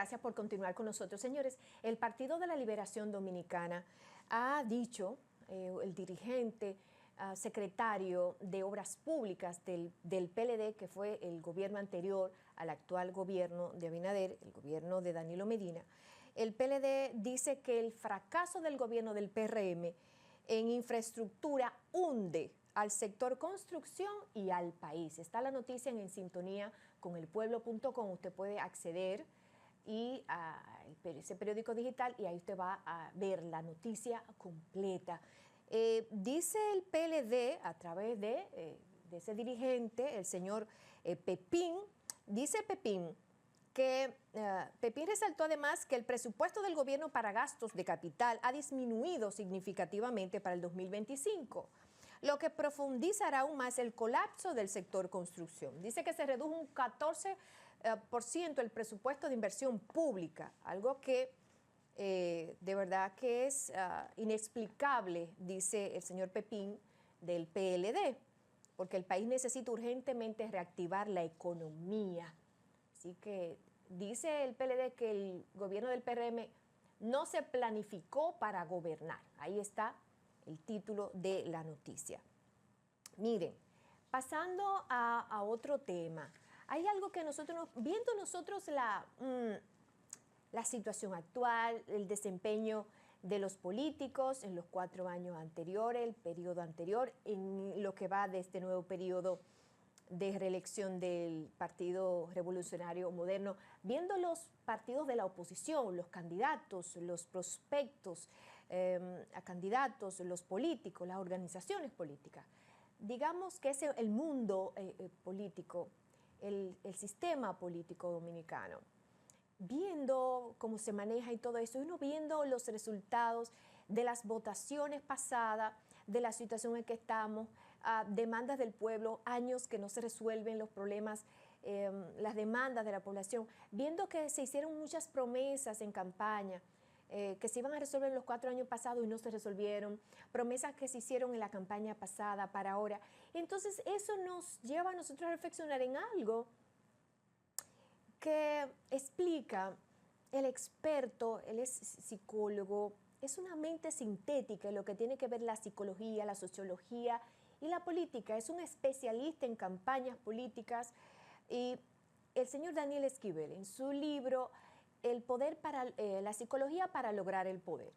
gracias por continuar con nosotros. Señores, el Partido de la Liberación Dominicana ha dicho, el dirigente secretario de Obras Públicas del PLD, que fue el gobierno anterior al actual gobierno de Abinader, el gobierno de Danilo Medina, el PLD dice que el fracaso del gobierno del PRM en infraestructura hunde al sector construcción y al país. Está la noticia en sintonía con elpueblo.com. Usted puede acceder y a ese periódico digital y ahí usted va a ver la noticia completa. Dice el PLD a través de ese dirigente, el señor Pepín, dice Pepín que Pepín resaltó además que el presupuesto del gobierno para gastos de capital ha disminuido significativamente para el 2025, lo que profundizará aún más el colapso del sector construcción. Dice que se redujo un 14% el presupuesto de inversión pública, algo que de verdad que es inexplicable, dice el señor Pepín del PLD, porque el país necesita urgentemente reactivar la economía. Así que dice el PLD que el gobierno del PRM no se planificó para gobernar. Ahí está el título de la noticia. Miren, pasando a otro tema, hay algo que viendo nosotros la situación actual, el desempeño de los políticos en los 4 años anteriores, el periodo anterior, en lo que va de este nuevo periodo de reelección del Partido Revolucionario Moderno, viendo los partidos de la oposición, los candidatos, los prospectos a candidatos, los políticos, las organizaciones políticas. Digamos que es el mundo político, el sistema político dominicano. Viendo cómo se maneja y todo eso, uno viendo los resultados de las votaciones pasadas, de la situación en que estamos, demandas del pueblo, años que no se resuelven los problemas, las demandas de la población, viendo que se hicieron muchas promesas en campaña, que se iban a resolver en los 4 años pasados y no se resolvieron, promesas que se hicieron en la campaña pasada para ahora. Entonces eso nos lleva a nosotros a reflexionar en algo que explica el experto, él es psicólogo, es una mente sintética en lo que tiene que ver la psicología, la sociología y la política. Es un especialista en campañas políticas y el señor Daniel Esquivel, en su libro El poder para la psicología para lograr el poder.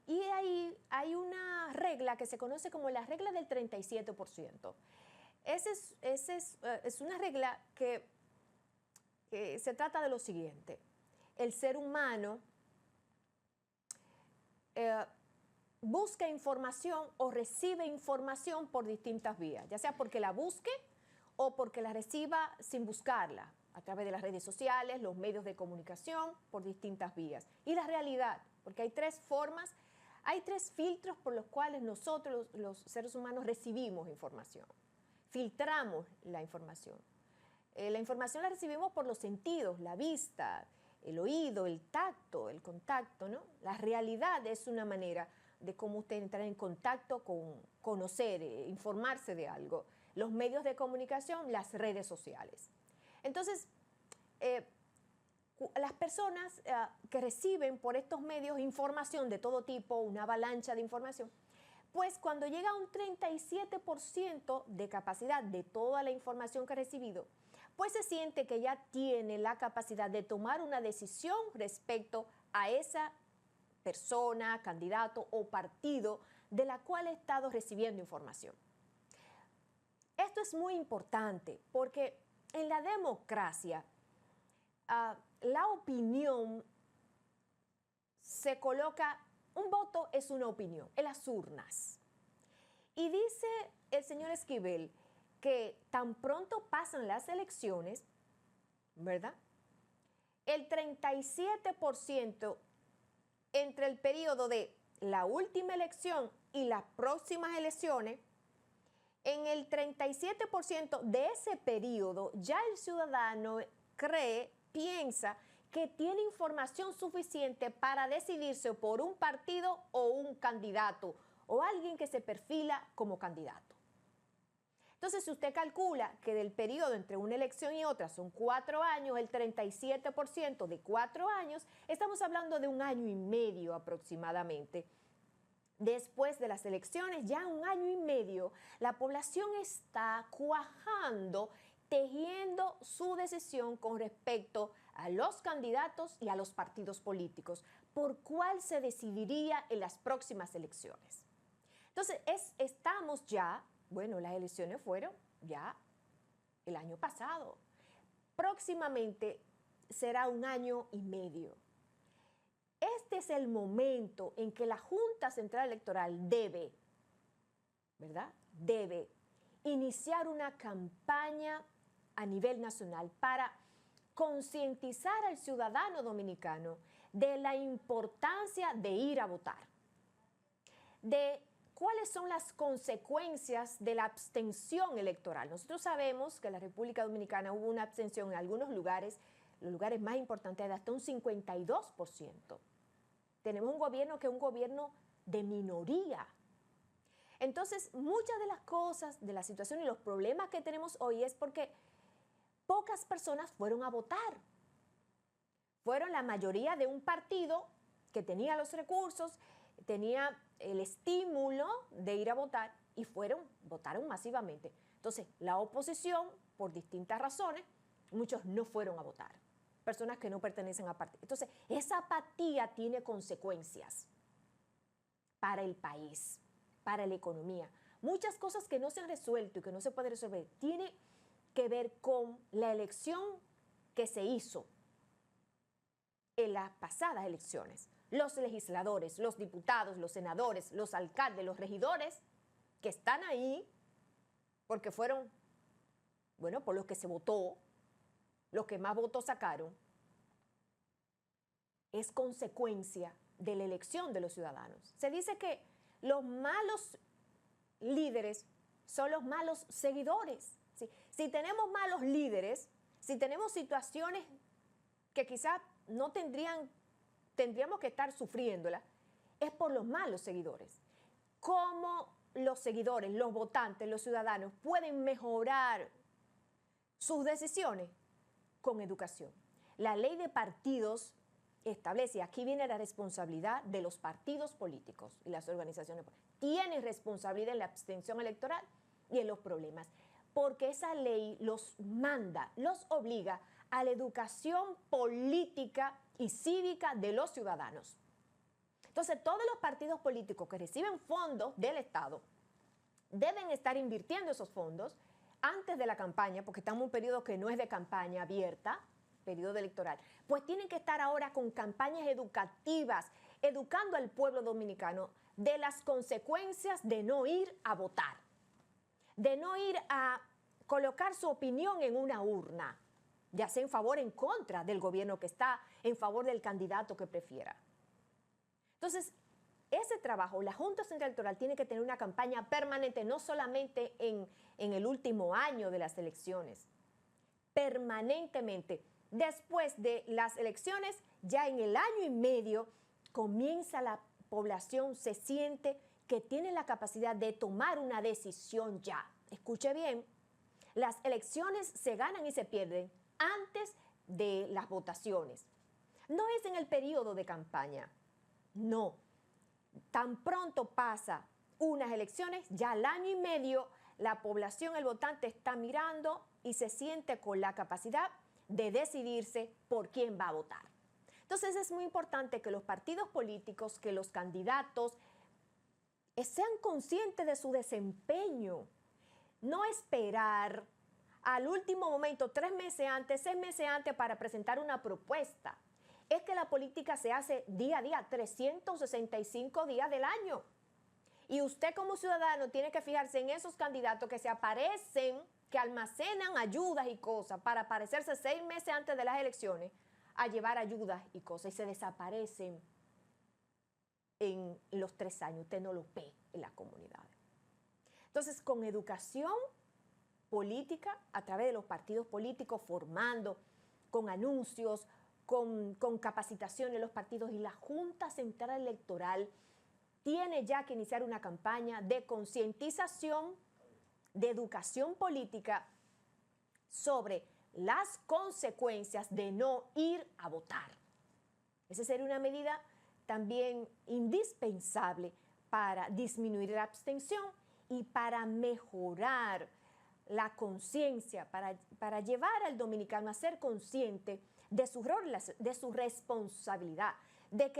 Y ahí hay una regla que se conoce como la regla del 37%. Esa es una regla que se trata de lo siguiente: el ser humano busca información o recibe información por distintas vías, ya sea porque la busque o porque la reciba sin buscarla, a través de las redes sociales, los medios de comunicación, por distintas vías. Y la realidad, porque hay 3 formas, hay 3 filtros por los cuales nosotros, los seres humanos, recibimos información, filtramos la información. La información la recibimos por los sentidos, la vista, el oído, el tacto, el contacto, ¿no? La realidad es una manera de cómo usted entrar en contacto con conocer, informarse de algo. Los medios de comunicación, las redes sociales. Entonces, las personas que reciben por estos medios información de todo tipo, una avalancha de información, pues cuando llega a un 37% de capacidad de toda la información que ha recibido, pues se siente que ya tiene la capacidad de tomar una decisión respecto a esa persona, candidato o partido de la cual ha estado recibiendo información. Esto es muy importante porque en la democracia la opinión se coloca, un voto es una opinión, en las urnas. Y dice el señor Esquivel que tan pronto pasan las elecciones, ¿verdad? El 37% entre el periodo de la última elección y las próximas elecciones, en el 37% de ese periodo ya el ciudadano piensa que tiene información suficiente para decidirse por un partido o un candidato o alguien que se perfila como candidato. Entonces, si usted calcula que del periodo entre una elección y otra son 4 años, el 37% de 4 años, estamos hablando de 1 año y medio aproximadamente. Después de las elecciones, ya 1 año y medio, la población está cuajando, tejiendo su decisión con respecto a los candidatos y a los partidos políticos, por cuál se decidiría en las próximas elecciones. Entonces, estamos ya, bueno, las elecciones fueron ya el año pasado. Próximamente será 1 año y medio. Este es el momento en que la Junta Central Electoral debe, ¿verdad? Debe iniciar una campaña a nivel nacional para concientizar al ciudadano dominicano de la importancia de ir a votar, de cuáles son las consecuencias de la abstención electoral. Nosotros sabemos que en la República Dominicana hubo una abstención en algunos lugares, los lugares más importantes, de hasta un 52%. Tenemos un gobierno que es un gobierno de minoría. Entonces, muchas de las cosas, de la situación y los problemas que tenemos hoy es porque pocas personas fueron a votar. Fueron la mayoría de un partido que tenía los recursos, tenía el estímulo de ir a votar y votaron masivamente. Entonces, la oposición, por distintas razones, muchos no fueron a votar. Personas que no pertenecen a partido. Entonces, esa apatía tiene consecuencias para el país, para la economía. Muchas cosas que no se han resuelto y que no se pueden resolver tiene que ver con la elección que se hizo en las pasadas elecciones. Los legisladores, los diputados, los senadores, los alcaldes, los regidores que están ahí porque fueron, bueno, por los que se votó, los que más votos sacaron, es consecuencia de la elección de los ciudadanos. Se dice que los malos líderes son los malos seguidores. Si tenemos malos líderes, si tenemos situaciones que quizás no tendríamos que estar sufriéndolas, es por los malos seguidores. ¿Cómo los seguidores, los votantes, los ciudadanos pueden mejorar sus decisiones? Con educación. La ley de partidos establece, aquí viene la responsabilidad de los partidos políticos y las organizaciones. Tienen responsabilidad en la abstención electoral y en los problemas, porque esa ley los manda, los obliga a la educación política y cívica de los ciudadanos. Entonces, todos los partidos políticos que reciben fondos del Estado deben estar invirtiendo esos fondos antes de la campaña, porque estamos en un periodo que no es de campaña abierta, periodo electoral, pues tienen que estar ahora con campañas educativas, educando al pueblo dominicano de las consecuencias de no ir a votar, de no ir a colocar su opinión en una urna, ya sea en favor o en contra del gobierno que está, en favor del candidato que prefiera. Entonces, ese trabajo, la Junta Central Electoral tiene que tener una campaña permanente, no solamente en el último año de las elecciones, permanentemente. Después de las elecciones, ya en el 1 año y medio, comienza la población, se siente que tiene la capacidad de tomar una decisión ya. Escuche bien, las elecciones se ganan y se pierden antes de las votaciones. No es en el periodo de campaña, no. Tan pronto pasa unas elecciones, ya al 1 año y medio, la población, el votante está mirando y se siente con la capacidad de decidirse por quién va a votar. Entonces es muy importante que los partidos políticos, que los candidatos sean conscientes de su desempeño, no esperar al último momento, 3 meses antes, 6 meses antes para presentar una propuesta. Es que la política se hace día a día, 365 días del año. Y usted como ciudadano tiene que fijarse en esos candidatos que se aparecen, que almacenan ayudas y cosas para aparecerse 6 meses antes de las elecciones a llevar ayudas y cosas y se desaparecen en los 3 años. Usted no los ve en las comunidades. Entonces, con educación política, a través de los partidos políticos, formando, con anuncios, con capacitación en los partidos, y la Junta Central Electoral tiene ya que iniciar una campaña de concientización de educación política sobre las consecuencias de no ir a votar. Esa sería una medida también indispensable para disminuir la abstención y para mejorar la conciencia, para llevar al dominicano a ser consciente de su rol, de su responsabilidad, de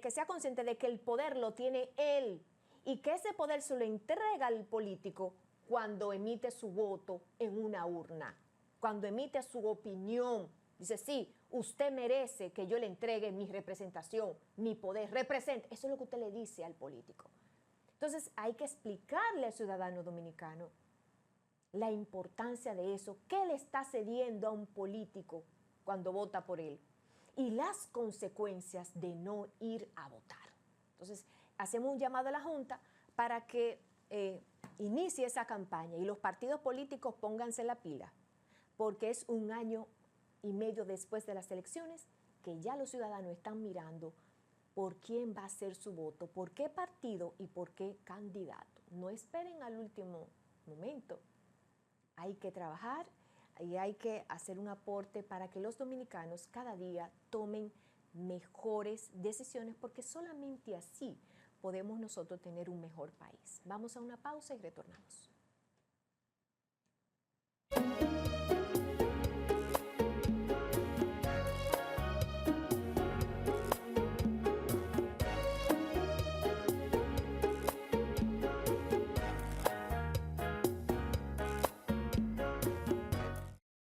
que sea consciente de que el poder lo tiene él y que ese poder se lo entrega al político cuando emite su voto en una urna, cuando emite su opinión. Dice, sí, usted merece que yo le entregue mi representación, mi poder, represente. Eso es lo que usted le dice al político. Entonces hay que explicarle al ciudadano dominicano la importancia de eso, qué le está cediendo a un político cuando vota por él y las consecuencias de no ir a votar. Entonces, hacemos un llamado a la Junta para que inicie esa campaña y los partidos políticos pónganse la pila, porque es 1 año y medio después de las elecciones que ya los ciudadanos están mirando por quién va a ser su voto, por qué partido y por qué candidato. No esperen al último momento. Hay que trabajar y hay que hacer un aporte para que los dominicanos cada día tomen mejores decisiones, porque solamente así podemos nosotros tener un mejor país. Vamos a una pausa y retornamos.